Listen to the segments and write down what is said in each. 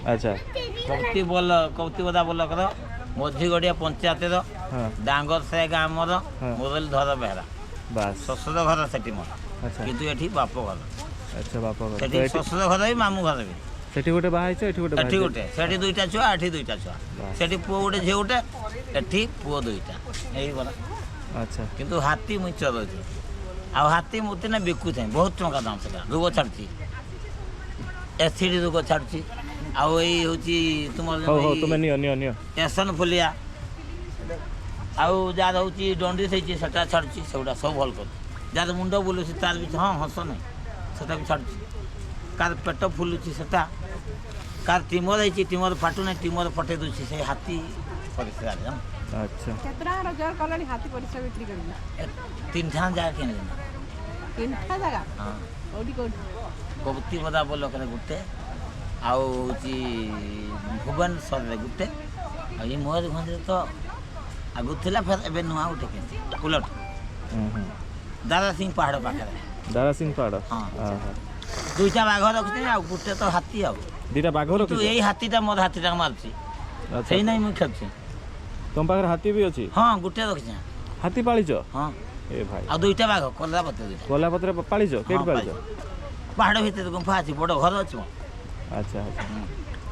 अच्छा कौती बदा बोल कर मझी गड़िया पंचायत डांगर से आमर मुरली धर बेहरा बस शशुर घर से मोर अच्छा किंतु एठी बाप घर अच्छा बाप घर सेठी शशुर घर भी मामू घर भी सेठी गोटे बाहा एठी गोटे एठी गोटे सेठी दुईटा छुआ एठी दुईटा छुआ सेठी पुओ गोटे झियो गोटे एठी पुओ दुईटा यही बोला अच्छा किंतु हाथी मुई चलुଛି आ हाथी मुते ना बिकु थे बहुत टंका दाम से रोग छाड़ी एसिड रोग छाड़ी आउ एई होची तुमर हो हो तुमे नियो नियो नियो एसन फुलिया आउ जार होची डंडी सैची सेटा छाड़ी सेउडा सब भल कर जार मुंड बुलुसी तार भी हां हस नहीं सेटा भी छाड़ी कार पेट फुलुची सेटा कार टिमर होची टिमर फाटू नहीं टिमर फटे दूची से हाथी परिस्कार जान अच्छा केतना रोजगार कलनी हाथी परिसर बिक्री करना तीन ठान जा के तीन ठा जगह हां कोडी कोडी कबती बदा बोल करे गुटे आउ होची भुवनेश्वर रे गुटे आ ई मोर भंजे तो आगु थिला फिर एबे नुआ उठे के उलट दादा सिंह पहाड़ पाखरे दादा सिंह पहाड़ हां हां दुईटा बाघ रखते आ गुटे तो हाथी आ दीटा बाघ रखी तो यही हाथीटा मोर हाथीटा मारची अच्छा सही नहीं मुई खेलची तुम पाखर हाथी भी अछि हां गुटे रखछे हाथी पालिचो हां ए भाई आ दुईटा बाघ कोला पते दुईटा कोला पत्र पालिचो केट हाँ, पालिचो पहाड़ भीतर गुफा अछि बड़ घर अछि अच्छा अच्छा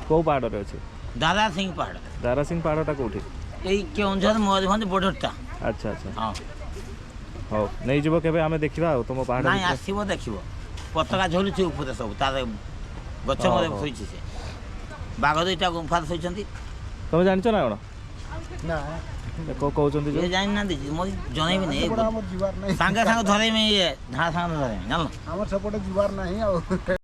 को पहाड़ रे अछि दादा सिंह पहाड़ दारा सिंह पहाड़टा कोठी एई केउंझर मयूरभंज बॉर्डरटा अच्छा अच्छा हां हो नहीं जीव केबे आमे देखिबा तुम पहाड़ नहीं आसीबो देखिबो पताका झोलुछि ऊपर सब तार गछ हाँ, मरे हाँ। सोइछि से बाघ दुईटा गुफा सोइछंती तुम जानचो ना कोन ना को कहउचंती ये जो जानि ना दी मोई जनै भी नहीं हमर जीवार नहीं सांगे सांगे धरे में ये धा सांगे धरे जानलो हमर सपोर्ट जीवार नहीं